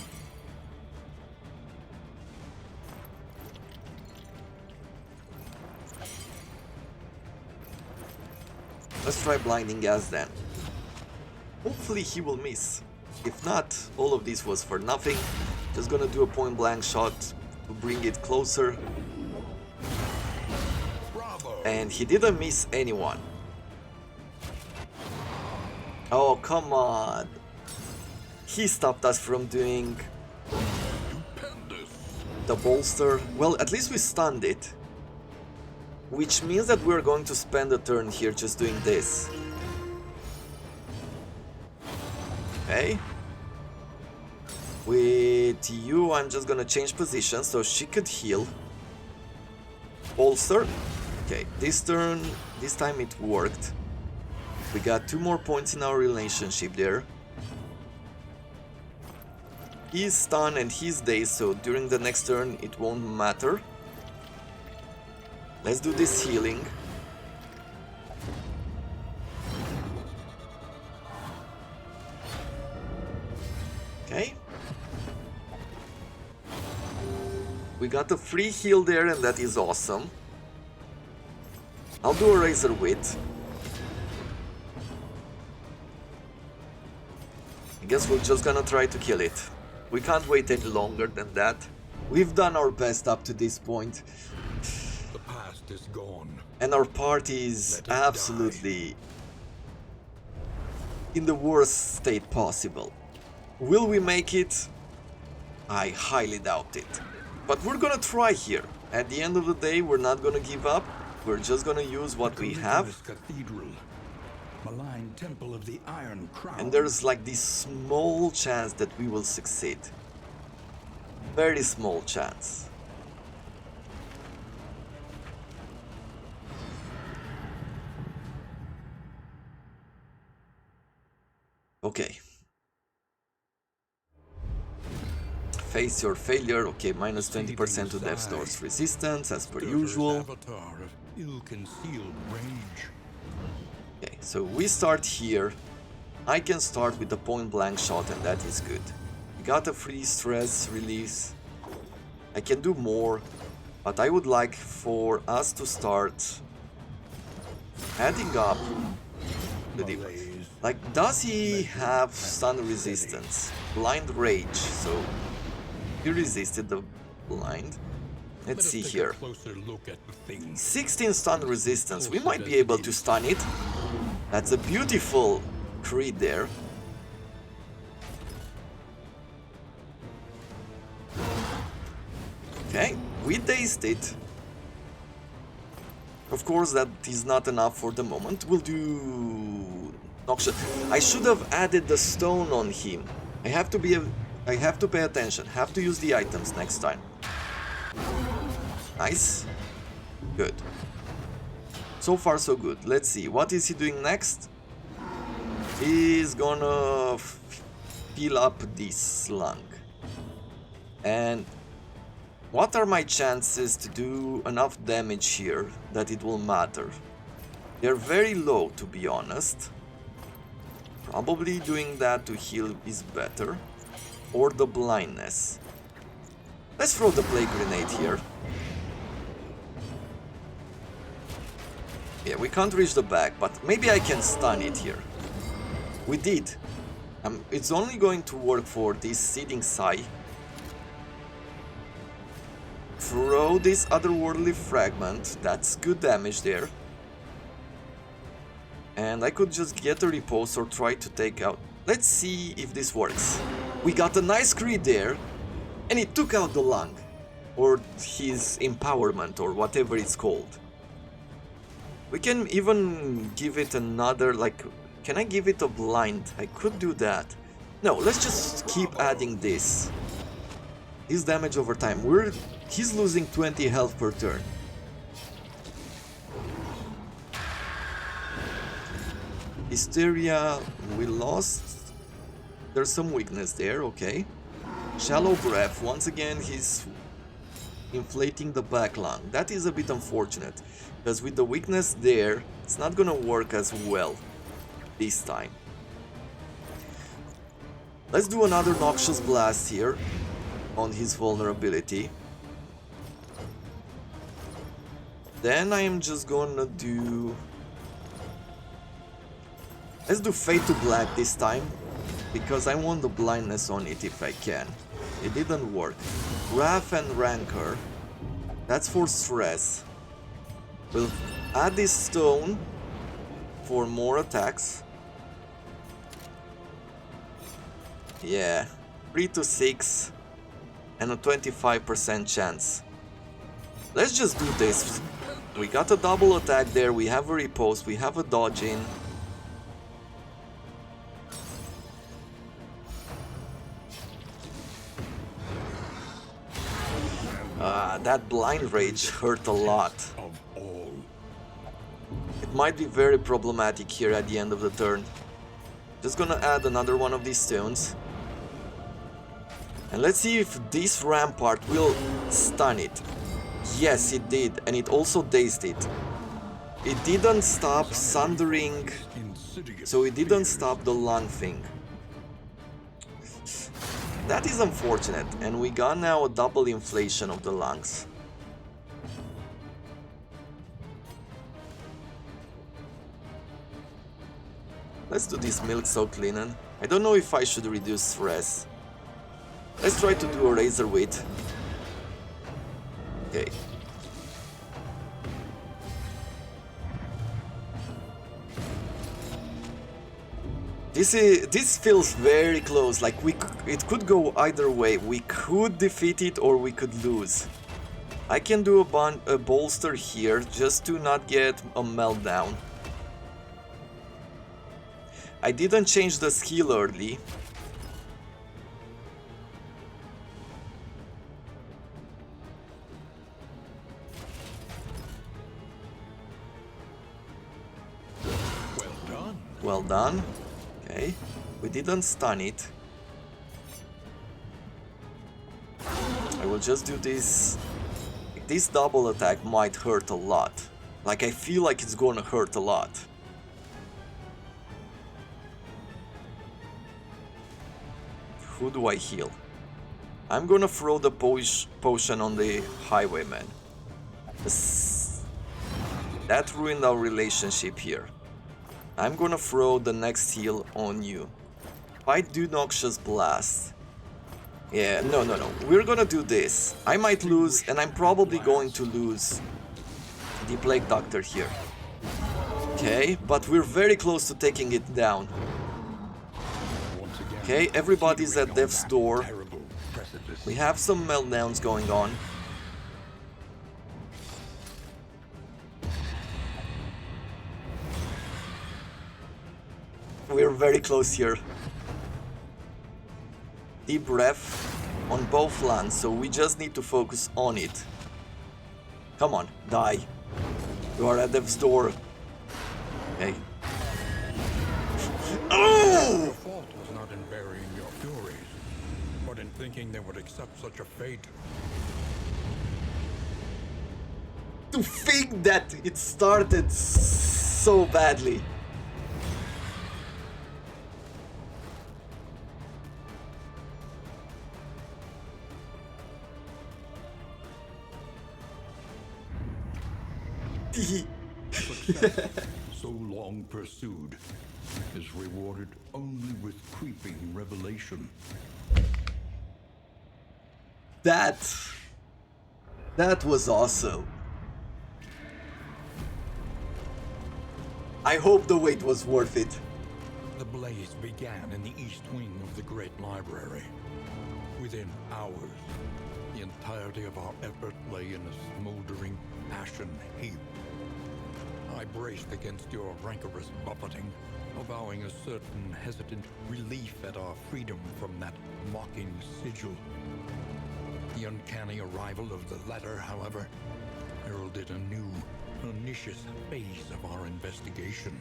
Let's try Blinding Gas then. Hopefully he will miss. If not, all of this was for nothing. Just gonna do a point blank shot to bring it closer. Bravo. And he didn't miss anyone. Oh, come on. He stopped us from doing Stupendous. the bolster. Well, at least we stunned it. Which means that we're going to spend a turn here just doing this. Okay. With you, I'm just gonna change position so she could heal. Bolster. Okay, this turn, this time it worked. We got 2 more points in our relationship there. He's stunned and he's dazed, so during the next turn it won't matter. Let's do this healing. Okay. We got a free heal there and that is awesome. I'll do a Razor Wit. I guess we're just gonna try to kill it. We can't wait any longer than that. We've done our best up to this point. The past is gone. And our party is Let us absolutely in the worst state possible. Will we make it? I highly doubt it. But we're gonna try here. At the end of the day, we're not gonna give up. We're just gonna use what we have. Cathedral, malign temple of the Iron Crown. And there's like this small chance that we will succeed. Very small chance. Okay. Face your failure. Okay, minus 20% to Death's Door's resistance, as per usual. Avatar of ill-concealed rage. Okay, so we start here. I can start with the point blank shot and that is good. We got a free stress release. I can do more, but I would like for us to start adding up the difference. Like, does he have stun resistance? Blind rage, so he resisted the blind. Let's see here. Closer look at the things. 16 stun resistance. We might be able to stun it. That's a beautiful crit there. Okay, we dazed it. Of course, that is not enough for the moment. We'll do Noxious. I should have added the stone on him. I have to pay attention. Have to use the items next time. Nice. Good. So far so good. Let's see. What is he doing next? He's gonna fill up this lung. And what are my chances to do enough damage here that it will matter? They're very low, to be honest. Probably doing that to heal is better. Or the blindness. Let's throw the plague grenade here. Yeah, we can't reach the back, but maybe I can stun it here. We did. It's only going to work for this Seething Sigh. Throw this otherworldly fragment. That's good damage there. And I could just get a repose or try to take out. Let's see if this works. We got a nice crit there. And it took out the lung. Or his empowerment or whatever it's called. We can even give it another, like, can I give it a blind? I could do that. No, let's just keep adding this. His damage over time. He's losing 20 health per turn. Hysteria, we lost. There's some weakness there, okay. Shallow breath, once again he's inflating the back lung. That is a bit unfortunate, because with the weakness there, it's not gonna work as well this time. Let's do another Noxious Blast here on his vulnerability. Then I am just gonna do... Let's do Fade to Black this time, because I want the blindness on it if I can. It didn't work. Wrath and Rancor. That's for stress. We'll add this stone for more attacks. Yeah, 3 to 6 and a 25% chance. Let's just do this. We got a double attack there, we have a riposte, we have a dodge in. That blind rage hurt a lot. It might be very problematic here at the end of the turn. Just gonna add another one of these stones. And let's see if this rampart will stun it. Yes, it did, and it also dazed it. It didn't stop Sundering, so it didn't stop the lung thing. That is unfortunate, and we got now a double inflation of the lungs. Let's do this milk soaked linen. I don't know if I should reduce stress. Let's try to do a razor wit. Okay. This feels very close, like it could go either way. We could defeat it or we could lose. I can do a bolster here just to not get a meltdown. I didn't change the skill early. Well done. Well done. Okay, we didn't stun it. I will just do this. This double attack might hurt a lot. Like, I feel like it's gonna hurt a lot. Who do I heal? I'm gonna throw the potion on the highwayman. That ruined our relationship here. I'm gonna throw the next heal on you. If I do Noxious Blast... Yeah, no. We're gonna do this. I might lose, and I'm probably going to lose the Plague Doctor here. Okay, but we're very close to taking it down. Okay, everybody's at death's door. We have some meltdowns going on. We're very close here. Deep breath on both lands, so we just need to focus on it. Come on, die. You are at death's door. Okay. Oh! Your fault was not in burying your furies, but in thinking they would accept such a fate. To think that it started so badly. Success, so long pursued, is rewarded only with creeping revelation. That was awesome. I hope the wait was worth it. The blaze began in the east wing of the Great Library. Within hours, the entirety of our effort lay in a smoldering ashen heap. I braced against your rancorous buffeting, avowing a certain hesitant relief at our freedom from that mocking sigil. The uncanny arrival of the letter, however, heralded a new, pernicious phase of our investigation.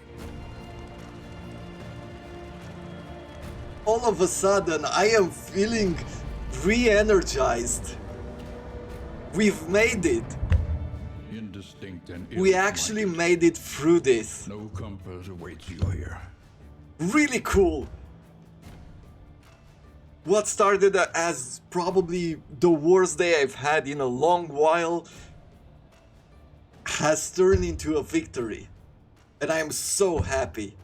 all of a sudden I am feeling re-energized. We've made it. Indistinct and We actually ill-minded. made it through this. No compass awaits you here. Really cool. What started as probably the worst day I've had in a long while has turned into a victory. And I am so happy.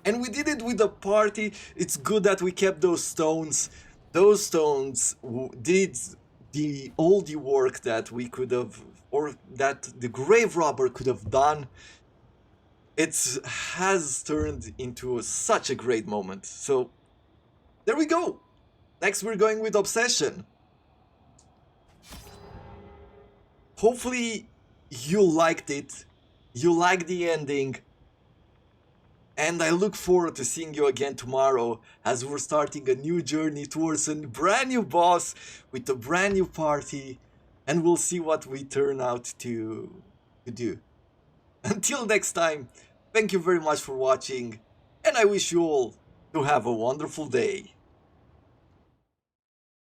And we did it with a party. It's good that we kept those stones. Those stones did all the work that we could have, or that the grave robber could have done. It has turned into such a great moment. So there we go. Next we're going with Obsession. Hopefully you liked it. You liked the ending. And I look forward to seeing you again tomorrow as we're starting a new journey towards a brand new boss with a brand new party, and we'll see what we turn out to do. Until next time, thank you very much for watching, and I wish you all to have a wonderful day.